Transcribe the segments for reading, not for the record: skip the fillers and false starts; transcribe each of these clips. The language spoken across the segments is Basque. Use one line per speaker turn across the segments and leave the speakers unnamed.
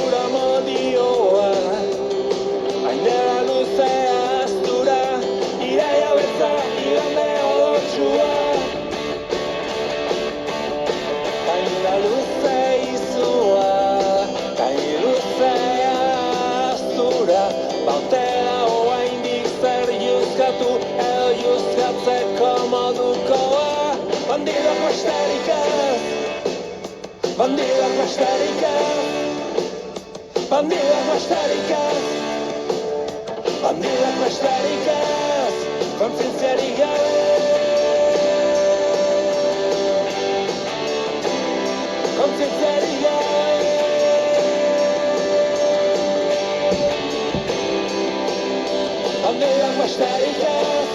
zura modioa, hainera luzea astura, iraia betza igande odotsua. Hainera luze izua, hain luzea astura, baute dago haindik zer juzgatu, edo juzgatzeko modukoa. Bandidak besterik ez, bandidak besterik ez, bandidak besterik ez, bandidak besterik ez, kontzientziarik gabe. Kontzientziarik gabe. Bandidak besterik ez,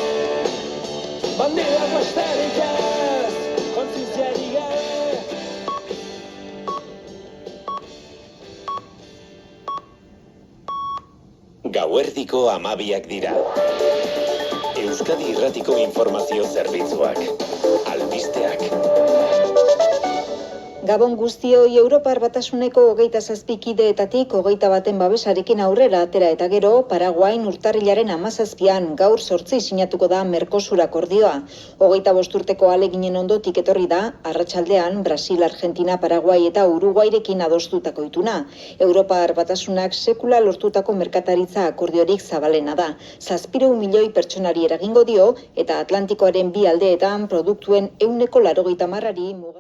bandidak besterik ez, kontzientziarik gabe.
Gauerdiko 12 dira. Euskadi Irratiko Informazio Zerbitzuak. Albisteak.
Gabon guztioi, Europar Batasuneko 27 kideetatik 21 babesarekin aurrera atera eta gero, Paraguain urtarrilaren 17an gaur 8 sinatuko da Mercosur akordioa. 25 urteko ahaleginen ondotik etorri da, arratsaldean Brasil, Argentina, Paraguai eta Uruguairekin adostutako ituna. Europar Batasunak sekula lortutako merkataritza akordiorik zabalena da. 700 milioi pertsonari eragingo dio eta Atlantikoaren bi aldeetan produktuen 80%-ari muga